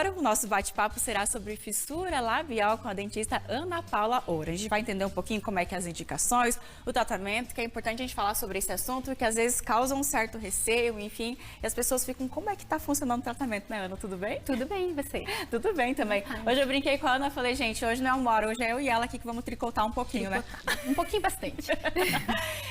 agora o nosso bate-papo será sobre fissura labial com a dentista Ana Paula Ouro. A gente vai entender um pouquinho como é que as indicações, o tratamento, que é importante a gente falar sobre esse assunto, que às vezes causa um certo receio, enfim, e as pessoas ficam, como é que tá funcionando o tratamento, né, Ana? Tudo bem? Tudo bem, e você? Tudo bem também. Hoje eu brinquei com a Ana, falei, gente, hoje não é uma hora, hoje é eu e ela aqui que vamos tricotar um pouquinho, né? Um pouquinho bastante.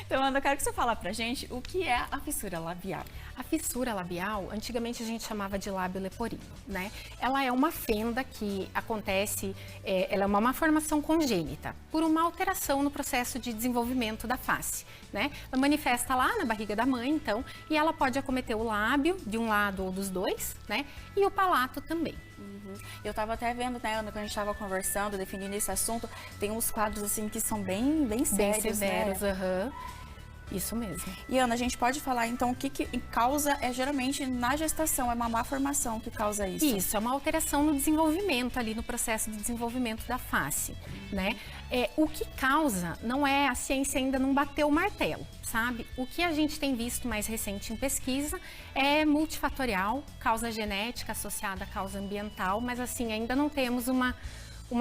Então, Ana, eu quero que você fale pra gente o que é a fissura labial. A fissura labial, antigamente a gente chamava de lábio leporino, né? Ela é uma fenda que acontece, ela é uma malformação congênita, por uma alteração no processo de desenvolvimento da face, né? Ela manifesta lá na barriga da mãe, então, e ela pode acometer o lábio, de um lado ou dos dois, né? E o palato também. Eu tava até vendo, né, Ana, quando a gente tava conversando, definindo esse assunto, tem uns quadros, assim, que são bem sérios, bem severos, né? Isso mesmo. E, Ana, a gente pode falar, então, o que causa, geralmente, na gestação, é uma malformação que causa isso? Isso, é uma alteração no desenvolvimento, ali no processo de desenvolvimento da face, né? O que causa, não é, a ciência ainda não bateu o martelo, sabe? O que a gente tem visto mais recente em pesquisa é multifatorial, causa genética associada à causa ambiental, mas, assim, ainda não temos uma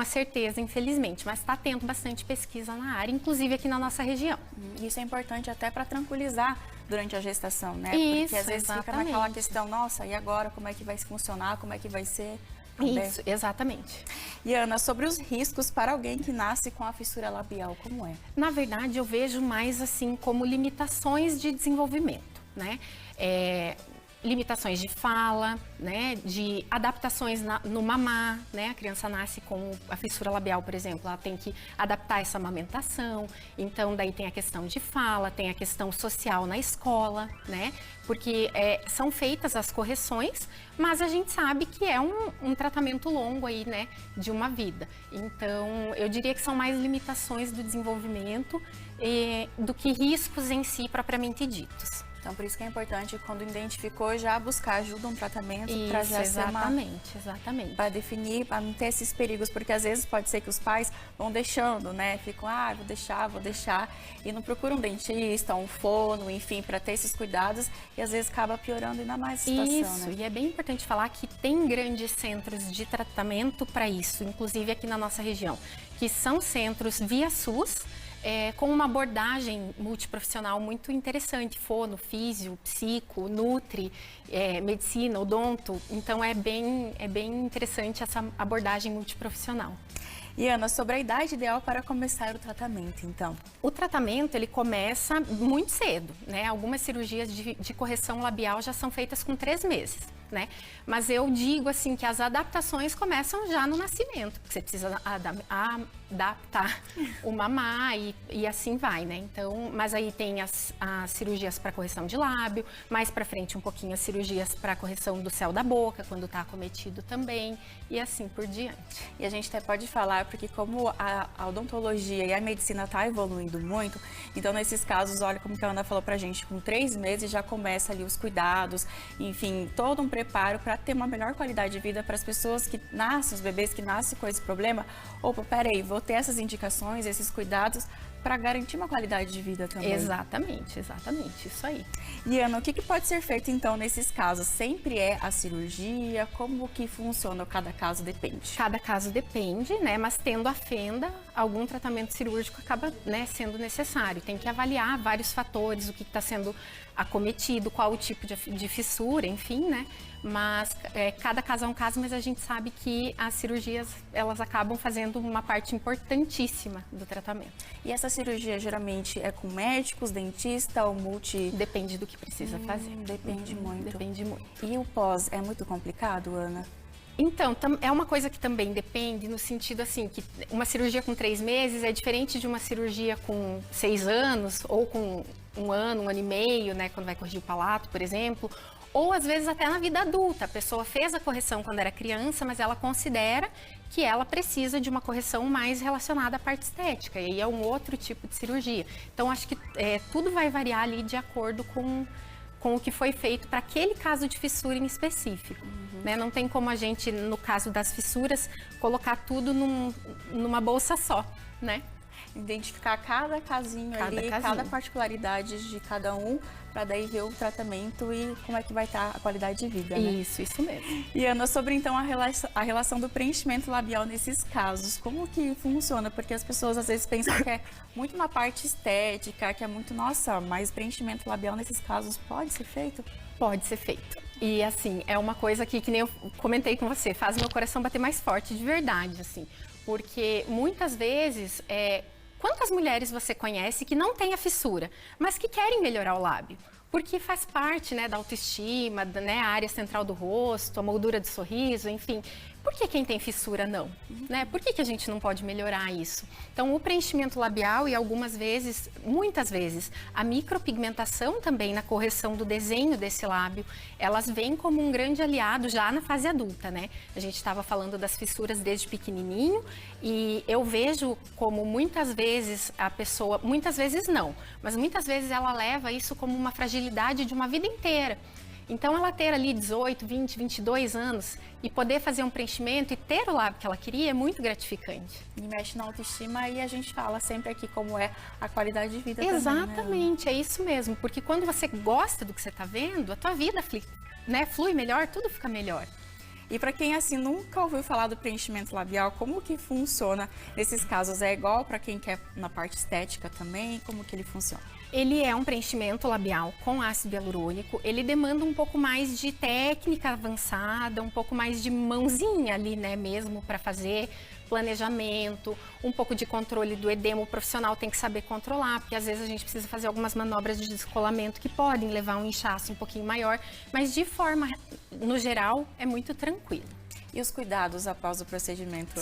certeza, infelizmente, mas está tendo bastante pesquisa na área, inclusive aqui na nossa região. Isso é importante até para tranquilizar durante a gestação, né? Isso, porque às vezes exatamente. fica naquela questão, nossa, e agora como é que vai funcionar, como é que vai ser? Isso, exatamente. E, Ana, sobre os riscos para alguém que nasce com a fissura labial, como é? Na verdade, eu vejo mais assim como limitações de desenvolvimento, né? Limitações de fala, né, de adaptações no mamar, né, a criança nasce com a fissura labial, por exemplo, ela tem que adaptar essa amamentação, então daí tem a questão de fala, tem a questão social na escola, né, porque são feitas as correções, mas a gente sabe que é um tratamento longo aí, né, de uma vida. Então, eu diria que são mais limitações do desenvolvimento do que riscos em si propriamente ditos. Então, por isso que é importante, quando identificou, já buscar ajuda, um tratamento para já exatamente. Para definir, para não ter esses perigos, porque às vezes pode ser que os pais vão deixando, né? Ficam, vou deixar, e não procuram um dentista, um fono, enfim, para ter esses cuidados, e às vezes acaba piorando ainda mais a situação, isso, né? E é bem importante falar que tem grandes centros de tratamento para isso, inclusive aqui na nossa região, que são centros via SUS, com uma abordagem multiprofissional muito interessante, fono, físio, psico, nutri, medicina, odonto, então é bem interessante essa abordagem multiprofissional. E, Ana, sobre a idade ideal para começar o tratamento, então? O tratamento, ele começa muito cedo, né? Algumas cirurgias de correção labial já são feitas com 3 meses, né? Mas eu digo, assim, que as adaptações começam já no nascimento, porque você precisa adaptar o mamar e assim vai, né? Então, mas aí tem as cirurgias para correção de lábio, mais para frente um pouquinho as cirurgias para correção do céu da boca, quando está acometido também, e assim por diante. E a gente até pode falar, porque como a odontologia e a medicina está evoluindo muito, então nesses casos, olha como que a Ana falou pra gente, com 3 meses já começa ali os cuidados, enfim, todo um preparo para ter uma melhor qualidade de vida para as pessoas que nascem, os bebês que nascem com esse problema. Opa, peraí, vou ter essas indicações, esses cuidados para garantir uma qualidade de vida também. Exatamente, isso aí. E, Ana, o que pode ser feito então nesses casos? Sempre é a cirurgia? Como que funciona? Cada caso depende? Cada caso depende, né? Mas tendo a fenda, algum tratamento cirúrgico acaba, né, sendo necessário. Tem que avaliar vários fatores, o que está sendo acometido, qual o tipo de fissura, enfim, né? Mas cada caso é um caso, mas a gente sabe que as cirurgias, elas acabam fazendo uma parte importantíssima do tratamento. E essa cirurgia geralmente é com médicos, dentista ou multi... Depende do que precisa fazer. Depende muito. Depende muito. E o pós é muito complicado, Ana? Então, é uma coisa que também depende no sentido assim, que uma cirurgia com 3 meses é diferente de uma cirurgia com 6 anos ou com 1 ano, 1 ano e meio, né, quando vai corrigir o palato, por exemplo. Ou às vezes até na vida adulta, a pessoa fez a correção quando era criança, mas ela considera que ela precisa de uma correção mais relacionada à parte estética, e aí é um outro tipo de cirurgia. Então, acho que tudo vai variar ali de acordo com o que foi feito para aquele caso de fissura em específico. Né? Não tem como a gente, no caso das fissuras, colocar tudo numa bolsa só, né? identificar cada casinho ali, cada particularidade de cada um, para daí ver o tratamento e como é que vai estar a qualidade de vida, né? Isso mesmo. E Ana, sobre então a relação do preenchimento labial nesses casos, como que funciona? Porque as pessoas às vezes pensam que é muito na parte estética, que é muito, nossa, mas preenchimento labial nesses casos pode ser feito? Pode ser feito. E assim, é uma coisa que nem eu comentei com você, faz meu coração bater mais forte, de verdade, assim. Porque muitas vezes, quantas mulheres você conhece que não têm a fissura, mas que querem melhorar o lábio? Porque faz parte, né, da autoestima, né, a área central do rosto, a moldura do sorriso, enfim. Por que quem tem fissura não? Né? Por que a gente não pode melhorar isso? Então, o preenchimento labial e algumas vezes, muitas vezes, a micropigmentação também na correção do desenho desse lábio, elas vêm como um grande aliado já na fase adulta, né? A gente estava falando das fissuras desde pequenininho e eu vejo como muitas vezes a pessoa, muitas vezes não, mas muitas vezes ela leva isso como uma fragilidade de uma vida inteira. Então, ela ter ali 18, 20, 22 anos e poder fazer um preenchimento e ter o lábio que ela queria é muito gratificante. E mexe na autoestima e a gente fala sempre aqui como é a qualidade de vida também, Exatamente, né? é isso mesmo. Porque quando você gosta do que você está vendo, a tua vida flui melhor, tudo fica melhor. E para quem assim nunca ouviu falar do preenchimento labial, como que funciona nesses casos? É igual para quem quer na parte estética também? Como que ele funciona? Ele é um preenchimento labial com ácido hialurônico, ele demanda um pouco mais de técnica avançada, um pouco mais de mãozinha ali, né, mesmo para fazer planejamento, um pouco de controle do edema. O profissional tem que saber controlar, porque às vezes a gente precisa fazer algumas manobras de descolamento que podem levar a um inchaço um pouquinho maior, mas de forma, no geral, é muito tranquilo. E os cuidados após o procedimento?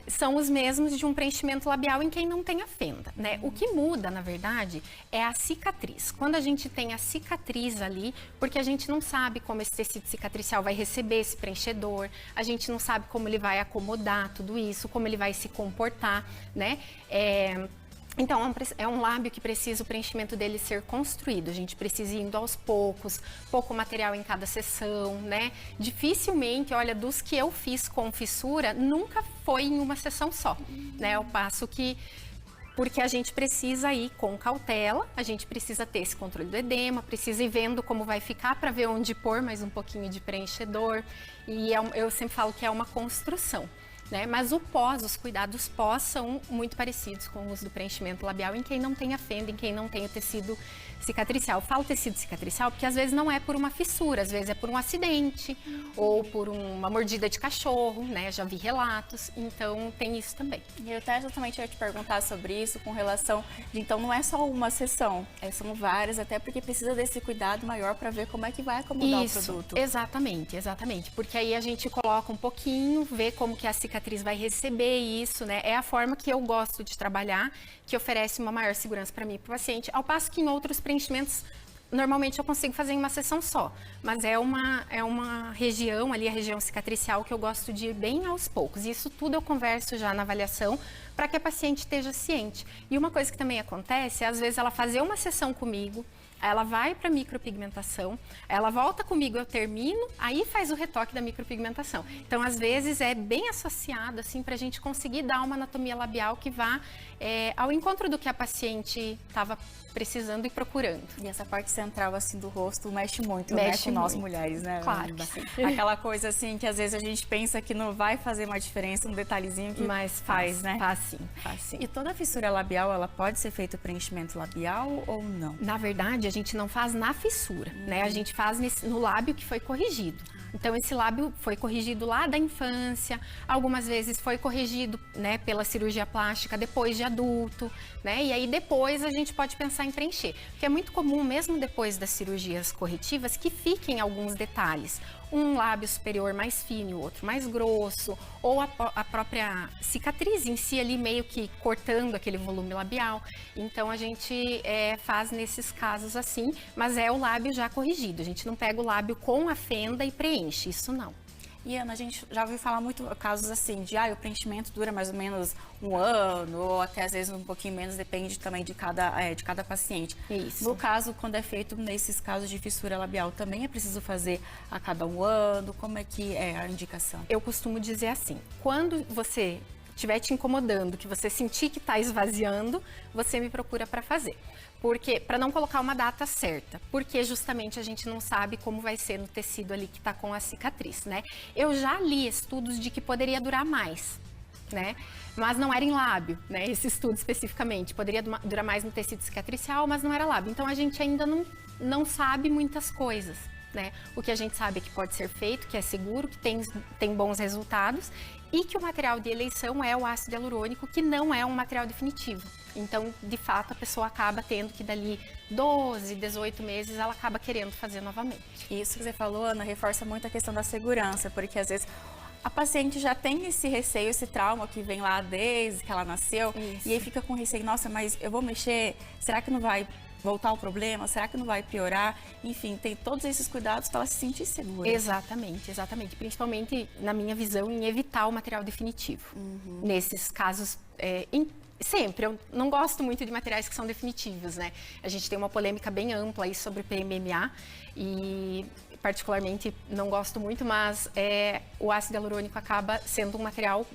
São os mesmos de um preenchimento labial em quem não tem a fenda, né? O que muda, na verdade, é a cicatriz. Quando a gente tem a cicatriz ali, porque a gente não sabe como esse tecido cicatricial vai receber esse preenchedor, a gente não sabe como ele vai acomodar tudo isso, como ele vai se comportar, né? Então, é um lábio que precisa o preenchimento dele ser construído. A gente precisa ir indo aos poucos, pouco material em cada sessão, né? Dificilmente, olha, dos que eu fiz com fissura, nunca foi em uma sessão só, né? Ao passo que, porque a gente precisa ir com cautela, a gente precisa ter esse controle do edema, precisa ir vendo como vai ficar para ver onde pôr mais um pouquinho de preenchedor. E eu sempre falo que é uma construção. Né? Mas os cuidados pós são muito parecidos com o uso do preenchimento labial em quem não tem a fenda, em quem não tem o tecido cicatricial. Eu falo tecido cicatricial porque às vezes não é por uma fissura, às vezes é por um acidente ou por uma mordida de cachorro, né? Já vi relatos, então tem isso também. E eu até justamente ia te perguntar sobre isso com relação de, então, não é só uma sessão, são várias, até porque precisa desse cuidado maior para ver como é que vai acomodar o produto. Exatamente, porque aí a gente coloca um pouquinho, vê como que a cicatriz vai receber isso, né? É a forma que eu gosto de trabalhar, que oferece uma maior segurança para mim e para o paciente, ao passo que em outros preenchimentos, normalmente eu consigo fazer em uma sessão só, mas é uma região ali, a região cicatricial, que eu gosto de ir bem aos poucos. E isso tudo eu converso já na avaliação, para que a paciente esteja ciente. E uma coisa que também acontece é, às vezes, ela fazer uma sessão comigo, ela vai para micropigmentação, ela volta comigo, eu termino, aí faz o retoque da micropigmentação. Então, às vezes, é bem associado, assim, para a gente conseguir dar uma anatomia labial que vá ao encontro do que a paciente estava precisando e procurando. E essa parte central, assim, do rosto mexe muito, né, com nós mulheres, né? Claro que sim. Aquela coisa, assim, que às vezes a gente pensa que não vai fazer uma diferença, um detalhezinho que mas faz, né? Faz sim. E toda fissura labial, ela pode ser feito preenchimento labial ou não? Na verdade, a gente não faz na fissura, né? A gente faz no lábio que foi corrigido. Então, esse lábio foi corrigido lá da infância, algumas vezes foi corrigido, né, pela cirurgia plástica depois de adulto, né? E aí depois a gente pode pensar em preencher. Porque é muito comum, mesmo depois das cirurgias corretivas, que fiquem alguns detalhes. Um lábio superior mais fino e o outro mais grosso, ou a própria cicatriz em si ali meio que cortando aquele volume labial. Então, a gente faz nesses casos assim, mas é o lábio já corrigido. A gente não pega o lábio com a fenda e preenche, isso não. E, Ana, a gente já ouviu falar muito casos assim, de o preenchimento dura mais ou menos um ano, ou até às vezes um pouquinho menos, depende também de cada paciente. Isso. No caso, quando é feito nesses casos de fissura labial, também é preciso fazer a cada um ano? Como é que é a indicação? Eu costumo dizer assim, quando você estiver te incomodando, que você sentir que está esvaziando, você me procura para fazer. Porque, para não colocar uma data certa, porque justamente a gente não sabe como vai ser no tecido ali que está com a cicatriz, né? Eu já li estudos de que poderia durar mais, né? Mas não era em lábio, né? Esse estudo especificamente. Poderia durar mais no tecido cicatricial, mas não era lábio. Então a gente ainda não sabe muitas coisas, né? O que a gente sabe é que pode ser feito, que é seguro, que tem bons resultados e que o material de eleição é o ácido hialurônico, que não é um material definitivo. Então, de fato, a pessoa acaba tendo que dali 12, 18 meses, ela acaba querendo fazer novamente. Isso que você falou, Ana, reforça muito a questão da segurança, porque às vezes a paciente já tem esse receio, esse trauma que vem lá desde que ela nasceu, Isso. e aí fica com receio, nossa, mas eu vou mexer, será que não vai voltar o problema? Será que não vai piorar? Enfim, tem todos esses cuidados para ela se sentir segura. Exatamente, exatamente. Principalmente, na minha visão, em evitar o material definitivo. Nesses casos, sempre, eu não gosto muito de materiais que são definitivos, né? A gente tem uma polêmica bem ampla aí sobre o PMMA e particularmente não gosto muito, mas o ácido hialurônico acaba sendo um material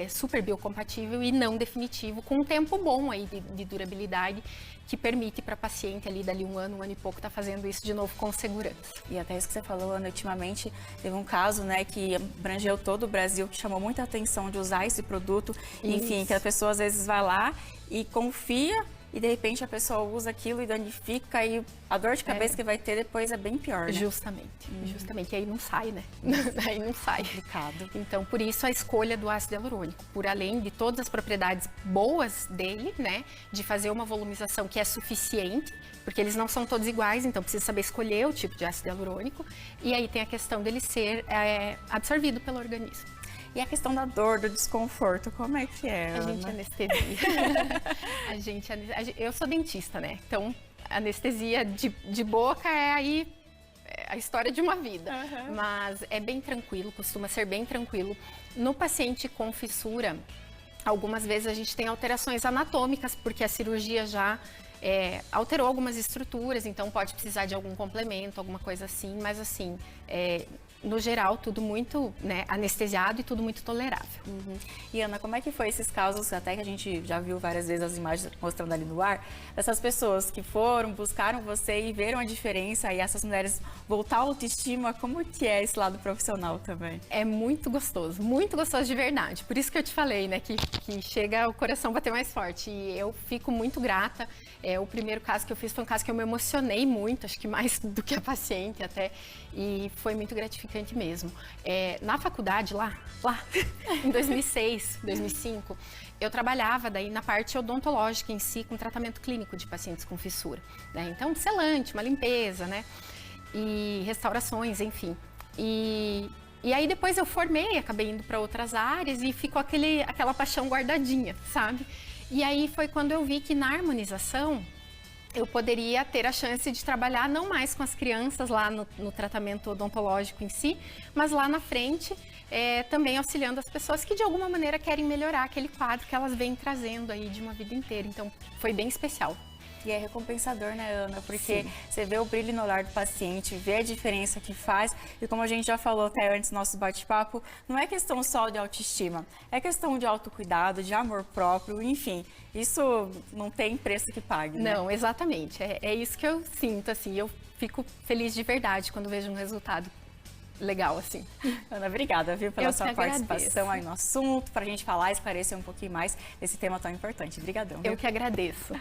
super biocompatível e não definitivo, com um tempo bom aí de durabilidade, que permite para a paciente ali, dali um ano e pouco, estar fazendo isso de novo com segurança. E até isso que você falou, Ana, ultimamente teve um caso, né, que abrangeu todo o Brasil, que chamou muita atenção de usar esse produto. Enfim, que a pessoa às vezes vai lá e confia e de repente a pessoa usa aquilo e danifica e a dor de cabeça que vai ter depois é bem pior, né? Justamente. E aí não sai, né? Aí não sai. Complicado. Então, por isso a escolha do ácido hialurônico, por além de todas as propriedades boas dele, né? De fazer uma volumização que é suficiente, porque eles não são todos iguais, então precisa saber escolher o tipo de ácido hialurônico. E aí tem a questão dele ser absorvido pelo organismo. E a questão da dor, do desconforto, como é que é, A gente anestesia. Eu sou dentista, né? Então, anestesia de boca é aí a história de uma vida. Mas é bem tranquilo, costuma ser bem tranquilo. No paciente com fissura, algumas vezes a gente tem alterações anatômicas, porque a cirurgia já alterou algumas estruturas, então pode precisar de algum complemento, alguma coisa assim, mas assim, no geral, tudo muito anestesiado e tudo muito tolerável. E Ana, como é que foi esses casos, até que a gente já viu várias vezes as imagens mostrando ali no ar, dessas pessoas que foram, buscaram você e viram a diferença, e essas mulheres voltar à autoestima, como que é esse lado profissional também? É muito gostoso de verdade. Por isso que eu te falei, né, que chega o coração bater mais forte. E eu fico muito grata. O primeiro caso que eu fiz foi um caso que eu me emocionei muito, acho que mais do que a paciente até, e foi muito gratificante mesmo. Na faculdade, lá em 2006, 2005, eu trabalhava daí na parte odontológica em si, com tratamento clínico de pacientes com fissura, né? Então, selante, uma limpeza, né? E restaurações, enfim. E aí depois eu formei, acabei indo para outras áreas e ficou aquela paixão guardadinha, sabe? E aí foi quando eu vi que na harmonização eu poderia ter a chance de trabalhar não mais com as crianças lá no tratamento odontológico em si, mas lá na frente também auxiliando as pessoas que de alguma maneira querem melhorar aquele quadro que elas vêm trazendo aí de uma vida inteira. Então foi bem especial. E é recompensador, né, Ana? Porque Sim. você vê o brilho no olhar do paciente, vê a diferença que faz. E como a gente já falou até antes do nosso bate-papo, não é questão só de autoestima, é questão de autocuidado, de amor próprio, enfim. Isso não tem preço que pague, né? Não, exatamente. É isso que eu sinto, assim. Eu fico feliz de verdade quando vejo um resultado legal, assim. Ana, obrigada, viu, pela sua participação agradeço. aí no assunto, para a gente falar e esclarecer um pouquinho mais desse tema tão importante. Obrigadão. Eu que agradeço.